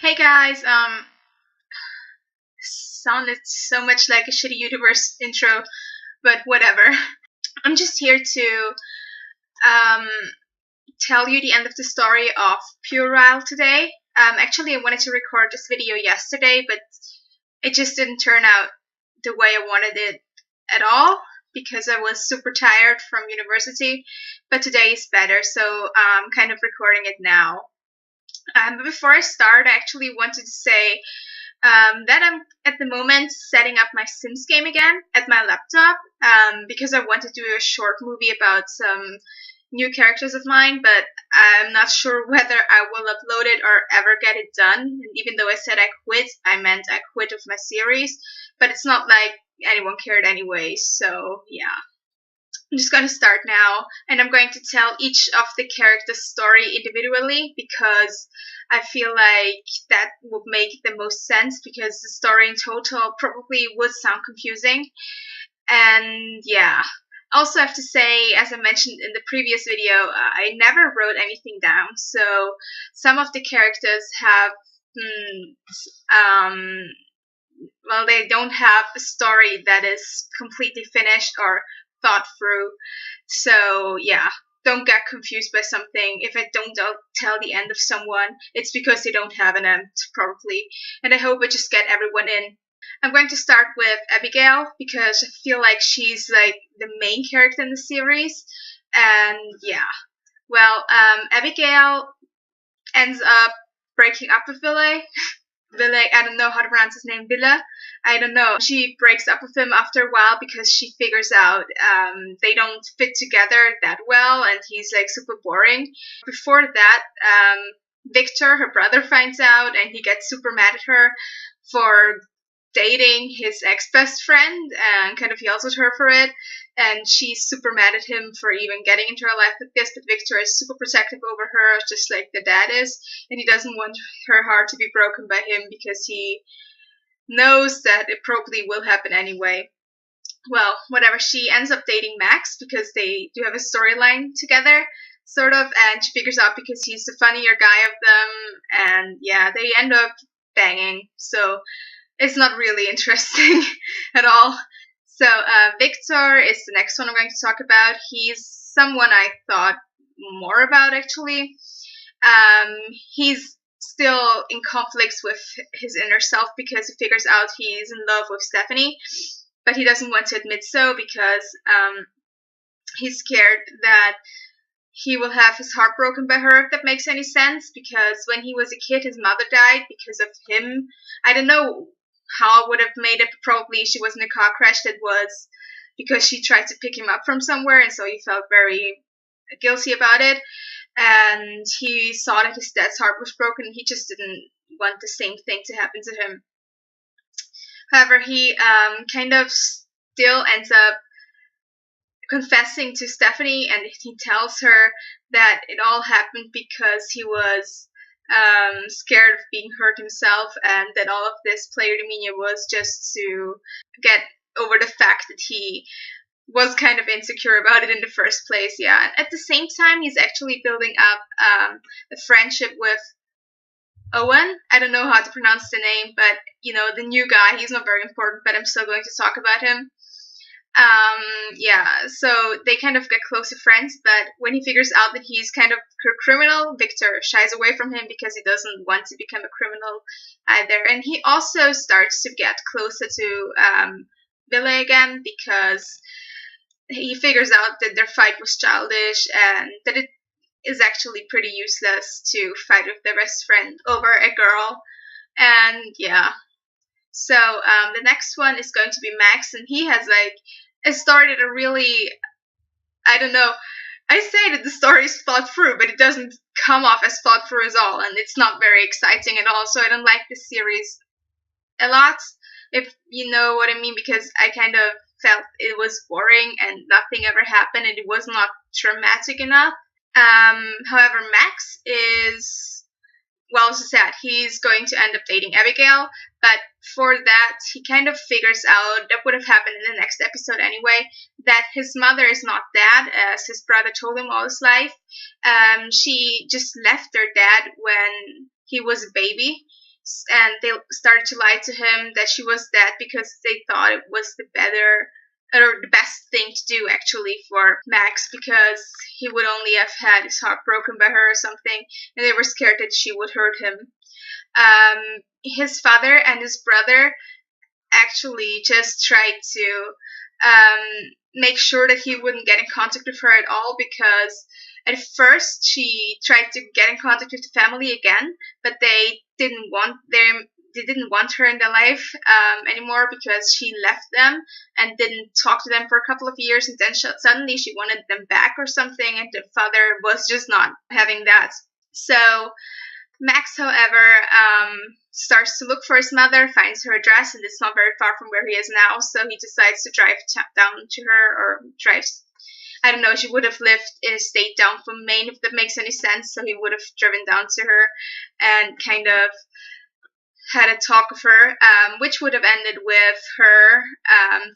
Hey guys, sounded so much like a shitty universe intro, but whatever. I'm just here to um, tell you the end of the story of Puerile today. Actually, I wanted to record this video yesterday, but it just didn't turn out the way I wanted it at all because I was super tired from university. But today is better, so I'm kind of recording it now. But before I start, I actually wanted to say that I'm at the moment setting up my Sims game again at my laptop because I want to do a short movie about some new characters of mine, but I'm not sure whether I will upload it or ever get it done. And even though I said I quit, I meant I quit of my series, but it's not like anyone cared anyway, so yeah. I'm just going to start now, and I'm going to tell each of the characters' story individually because I feel like that would make the most sense because the story in total probably would sound confusing. And yeah, also have to say, as I mentioned in the previous video, I never wrote anything down, so some of the characters have, well, they don't have a story that is completely finished or thought through. So yeah, don't get confused by something. If I don't tell the end of someone, it's because they don't have an end, probably. And I hope I just get everyone in. I'm going to start with Abigail because I feel like she's like the main character in the series. And yeah, well, Abigail ends up breaking up with Ville. I don't know how to pronounce his name, Ville. I don't know. She breaks up with him after a while because she figures out they don't fit together that well and he's like super boring. Before that, Viktor, her brother, finds out and he gets super mad at her for dating his ex-best friend and kind of yells at her for it. And she's super mad at him for even getting into her life with this, but Viktor is super protective over her, just like the dad is, and he doesn't want her heart to be broken by him because he knows that it probably will happen anyway. Well, whatever, she ends up dating Max because they do have a storyline together, sort of, and she figures out because he's the funnier guy of them, and yeah, they end up banging, so it's not really interesting at all. So Viktor is the next one I'm going to talk about. He's someone I thought more about, actually. He's still in conflicts with his inner self because he figures out he's in love with Stephanie, but he doesn't want to admit so because he's scared that he will have his heart broken by her, if that makes any sense, because when he was a kid, his mother died because of him. I don't know how I would have made it. Probably she was in a car crash that was because she tried to pick him up from somewhere, and so he felt very guilty about it. And he saw that his dad's heart was broken, and he just didn't want the same thing to happen to him. However, he kind of still ends up confessing to Stephanie, and he tells her that it all happened because he was scared of being hurt himself, and that all of this pleiotomania was just to get over the fact that he was kind of insecure about it in the first place. Yeah, and at the same time, he's actually building up a friendship with Owen. I don't know how to pronounce the name, but you know, the new guy. He's not very important, but I'm still going to talk about him. Yeah, so they kind of get closer friends, but when he figures out that he's kind of a criminal, Viktor shies away from him because he doesn't want to become a criminal either. And he also starts to get closer to Ville again because he figures out that their fight was childish and that it is actually pretty useless to fight with their best friend over a girl. And yeah, so the next one is going to be Max, and he has like started a really, I don't know, I say that the story is thought through, but it doesn't come off as thought through at all, and it's not very exciting at all, so I don't like this series a lot, if you know what I mean, because I kind of felt it was boring and nothing ever happened and it was not dramatic enough. However, Max is, well, as I said, he's going to end up dating Abigail, but for that, he kind of figures out, that would have happened in the next episode anyway, that his mother is not dead, as his brother told him all his life. She just left their dad when he was a baby, and they started to lie to him that she was dead because they thought it was the better or the best thing to do actually for Max, because he would only have had his heart broken by her or something, and they were scared that she would hurt him. His father and his brother actually just tried to make sure that he wouldn't get in contact with her at all, because at first she tried to get in contact with the family again, but they didn't want her in their life anymore, because she left them and didn't talk to them for a couple of years, and then suddenly she wanted them back or something, and the father was just not having that. So Max, however, starts to look for his mother, finds her address, and it's not very far from where he is now, so he decides to drive down to her, or drives. I don't know, she would have lived in a state down from Maine, if that makes any sense, so he would have driven down to her and kind of had a talk with her, which would have ended with her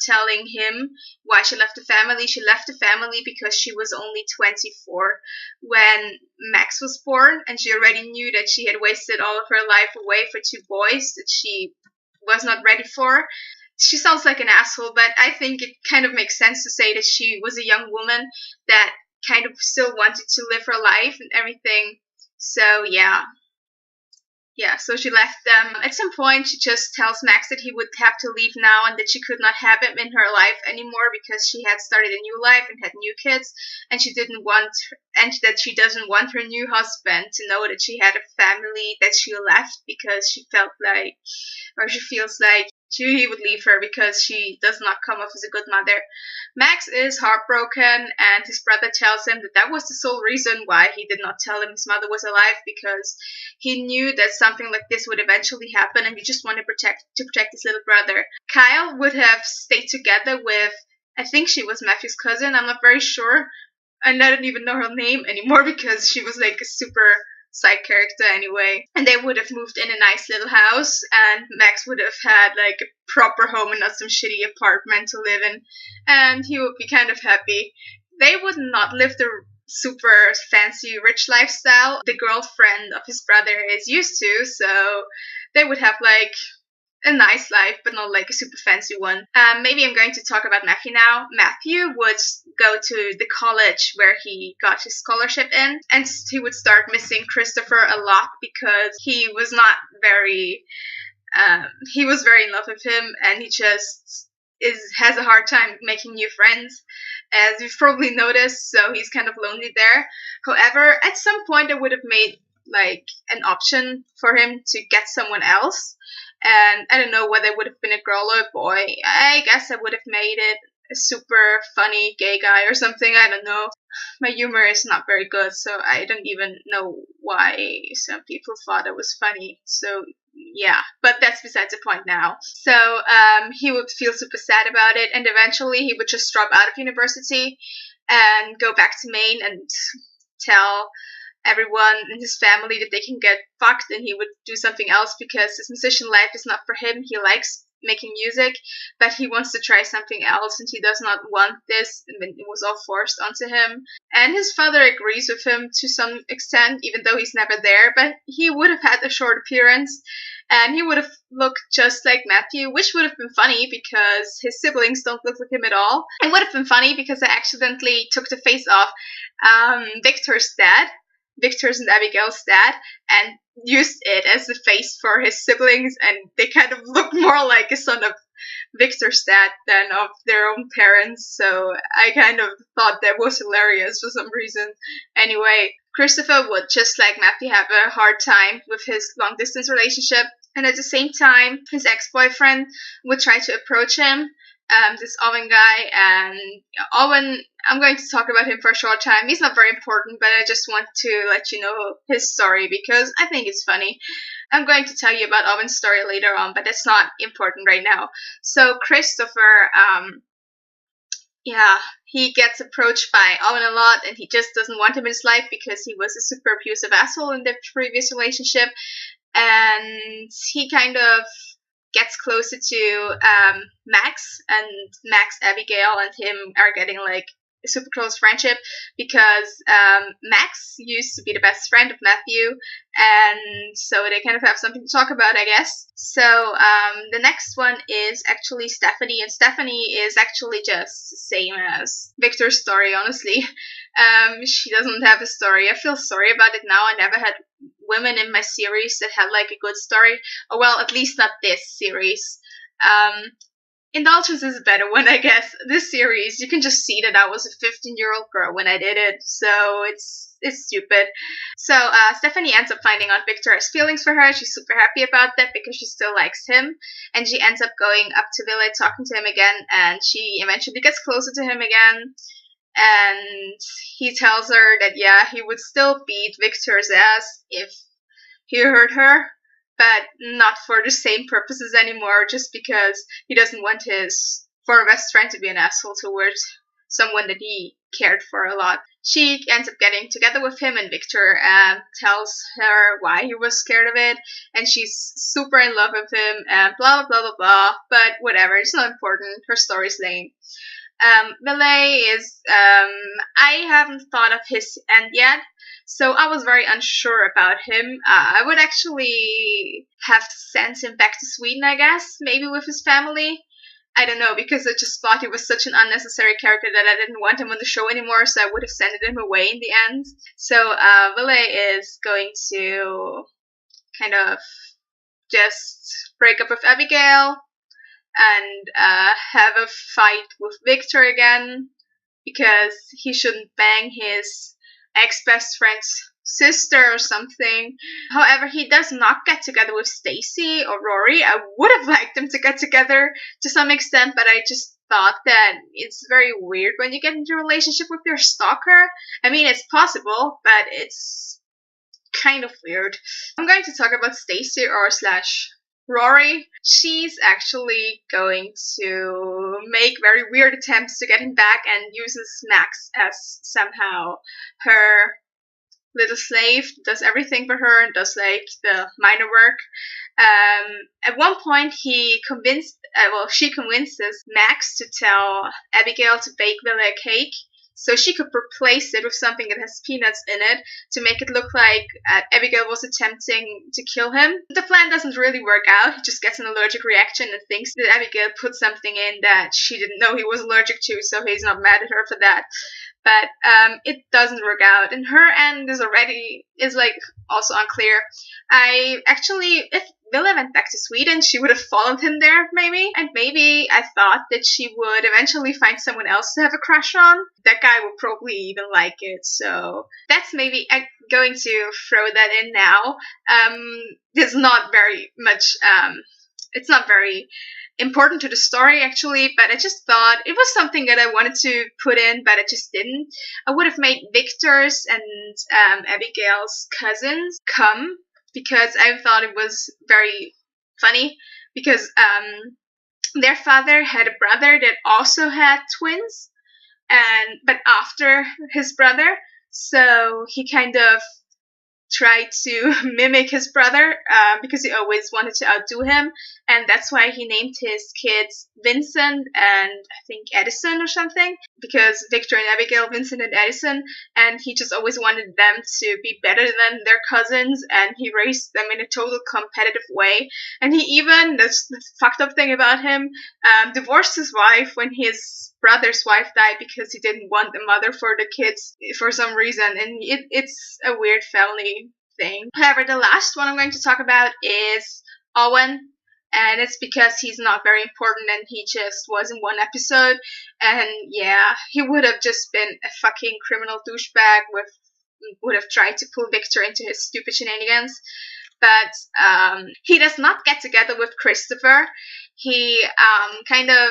telling him why she left the family. She left the family because she was only 24 when Max was born, and she already knew that she had wasted all of her life away for 2 boys that she was not ready for. She sounds like an asshole, but I think it kind of makes sense to say that she was a young woman that kind of still wanted to live her life and everything. So yeah, so she left them. At some point, she just tells Max that he would have to leave now, and that she could not have him in her life anymore because she had started a new life and had new kids, and that she doesn't want her new husband to know that she had a family that she left, because she feels like he would leave her because she does not come off as a good mother. Max is heartbroken, and his brother tells him that was the sole reason why he did not tell him his mother was alive, because he knew that something like this would eventually happen, and he just wanted to protect his little brother. Kyle would have stayed together with, I think she was Matthew's cousin, I'm not very sure, and I don't even know her name anymore because she was like a super side character anyway. And they would have moved in a nice little house, and Max would have had like a proper home and not some shitty apartment to live in, and he would be kind of happy. They would not live the super fancy rich lifestyle the girlfriend of his brother is used to, so they would have like a nice life, but not like a super fancy one. Maybe I'm going to talk about Matthew now. Matthew would go to the college where he got his scholarship in, and he would start missing Christopher a lot because he was not very, he was very in love with him, and he just has a hard time making new friends, as you've probably noticed, so he's kind of lonely there. However, at some point I would have made like an option for him to get someone else, and I don't know whether it would have been a girl or a boy. I guess I would have made it a super funny gay guy or something. I don't know. My humor is not very good, so I don't even know why some people thought it was funny. So yeah, but that's besides the point now. So he would feel super sad about it, and eventually he would just drop out of university and go back to Maine and tell everyone in his family that they can get fucked, and he would do something else because his musician life is not for him. He likes making music, but he wants to try something else, and he does not want this. I mean, it was all forced onto him, and his father agrees with him to some extent, even though he's never there. But he would have had a short appearance, and he would have looked just like Matthew, which would have been funny because his siblings don't look like him at all. It would have been funny because I accidentally took the face off Viktor's and Abigail's dad, and used it as the face for his siblings, and they kind of look more like a son of Viktor's dad than of their own parents, so I kind of thought that was hilarious for some reason. Anyway, Christopher would, just like Matthew, have a hard time with his long-distance relationship, and at the same time, his ex-boyfriend would try to approach him, this Owen guy, and Owen, I'm going to talk about him for a short time. He's not very important, but I just want to let you know his story because I think it's funny. I'm going to tell you about Owen's story later on, but it's not important right now. So Christopher, he gets approached by Owen a lot, and he just doesn't want him in his life because he was a super abusive asshole in the previous relationship, and he kind of gets closer to Max, and Max, Abigail, and him are getting like super close friendship because Max used to be the best friend of Matthew, and so they kind of have something to talk about, I guess. So the next one is actually Stephanie, and Stephanie is actually just the same as Viktor's story, honestly. She doesn't have a story. I feel sorry about it now. I never had women in my series that had like a good story. Or well, at least not this series. Indulgence is a better one, I guess. This series, you can just see that I was a 15-year-old girl when I did it, so it's stupid. So Stephanie ends up finding out Viktor has feelings for her. She's super happy about that because she still likes him, and she ends up going up to Ville, talking to him again, and she eventually gets closer to him again. And he tells her that yeah, he would still beat Viktor's ass if he hurt her, but not for the same purposes anymore, just because he doesn't want his former best friend to be an asshole towards someone that he cared for a lot. She ends up getting together with him, and Viktor tells her why he was scared of it, and she's super in love with him, and blah, blah, blah, blah, blah, but whatever, it's not important, her story's lame. Ville is, I haven't thought of his end yet, so I was very unsure about him. I would actually have sent him back to Sweden, I guess, maybe with his family. I don't know, because I just thought he was such an unnecessary character that I didn't want him on the show anymore, so I would have sent him away in the end. So Ville is going to kind of just break up with Abigail and have a fight with Viktor again, because he shouldn't bang his ex-best friend's sister or something. However, he does not get together with Stacey or Rory. I would have liked them to get together to some extent, but I just thought that it's very weird when you get into a relationship with your stalker. I mean, it's possible, but it's kind of weird. I'm going to talk about Stacey or slash Rory. She's actually going to make very weird attempts to get him back and uses Max as somehow her little slave, does everything for her and does like the minor work. At one point she convinces Max to tell Abigail to bake Ville a cake, so she could replace it with something that has peanuts in it to make it look like Abigail was attempting to kill him. The plan doesn't really work out. He just gets an allergic reaction and thinks that Abigail put something in that she didn't know he was allergic to, so he's not mad at her for that. But it doesn't work out, and her end is like also unclear. If Ville went back to Sweden, she would have followed him there, maybe. And maybe I thought that she would eventually find someone else to have a crush on. That guy would probably even like it, so that's maybe I'm going to throw that in now. There's not very much, it's not very important to the story, actually, but I just thought it was something that I wanted to put in, but I just didn't. I would have made Viktor's and Abigail's cousins come, because I thought it was very funny, because their father had a brother that also had twins, but after his brother, so he kind of tried to mimic his brother because he always wanted to outdo him, and that's why he named his kids Vincent and I think Edison or something, because Viktor and Abigail, Vincent and Edison, and he just always wanted them to be better than their cousins, and he raised them in a total competitive way. And he even, that's the fucked up thing about him, divorced his wife when his brother's wife died because he didn't want a mother for the kids for some reason, and it's a weird family thing. However, the last one I'm going to talk about is Owen, and it's because he's not very important and he just was in one episode, and yeah, he would have just been a fucking criminal douchebag would have tried to pull Viktor into his stupid shenanigans. But he does not get together with Christopher. He kind of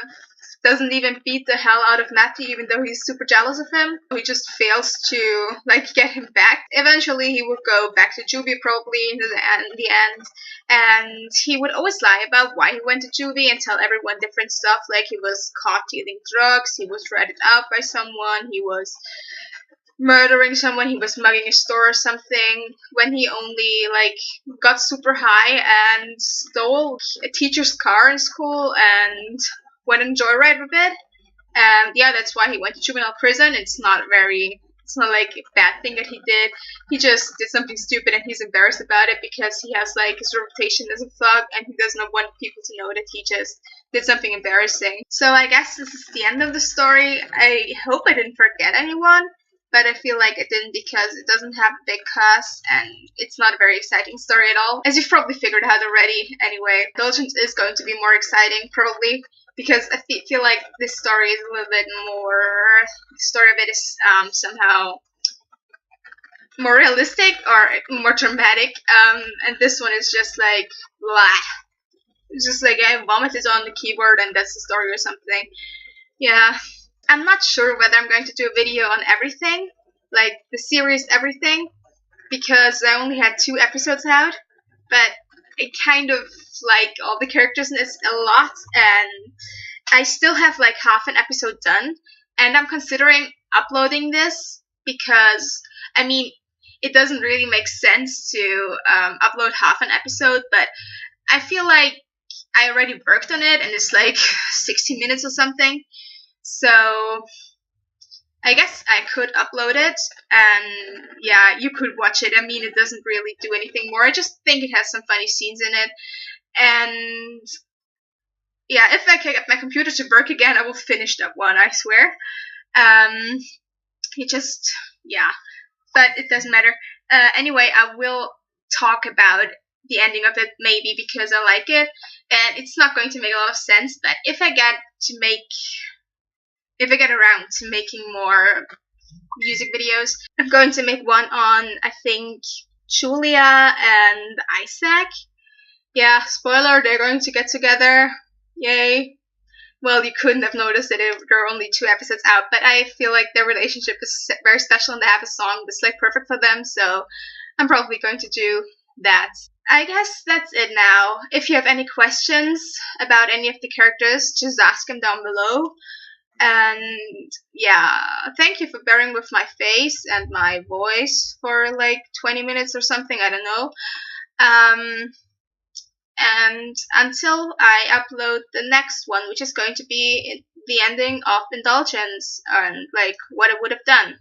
doesn't even beat the hell out of Matthew, even though he's super jealous of him. He just fails to get him back. Eventually he would go back to juvie, probably in the end, and he would always lie about why he went to juvie and tell everyone different stuff, like he was caught dealing drugs, he was ratted out by someone, he was murdering someone, he was mugging a store or something, when he only got super high and stole a teacher's car in school and went on joyride with it. And yeah, that's why he went to juvenile prison. It's not like a bad thing that he did. He just did something stupid and he's embarrassed about it because he has like his reputation as a thug and he doesn't want people to know that he just did something embarrassing. So I guess this is the end of the story. I hope I didn't forget anyone, but I feel like it didn't because it doesn't have a big cast and it's not a very exciting story at all. As you've probably figured out already anyway, Indulgence is going to be more exciting probably because I feel like this story is a little bit more, the story of it is somehow more realistic or more dramatic, and this one is just like, blah. It's just like I vomited on the keyboard and that's the story or something. Yeah. I'm not sure whether I'm going to do a video on everything, like the series everything, because I only had 2 episodes out, but I kind of like all the characters and it's a lot, and I still have like half an episode done, and I'm considering uploading this because, I mean, it doesn't really make sense to upload half an episode, but I feel like I already worked on it and it's like 60 minutes or something. So I guess I could upload it and yeah, you could watch it. I mean, it doesn't really do anything more. I just think it has some funny scenes in it. And yeah, if I can get my computer to work again, I will finish that one, I swear. It just, yeah, but it doesn't matter. Anyway, I will talk about the ending of it maybe because I like it, and it's not going to make a lot of sense, but if I get around to making more music videos, I'm going to make one on, I think, Julia and Isaac. Yeah, spoiler, they're going to get together. Yay. Well, you couldn't have noticed that there are only 2 episodes out, but I feel like their relationship is very special and they have a song that's like perfect for them, so I'm probably going to do that. I guess that's it now. If you have any questions about any of the characters, just ask them down below. And yeah, thank you for bearing with my face and my voice for like 20 minutes or something, I don't know. And until I upload the next one, which is going to be the ending of Indulgence and like what I would have done.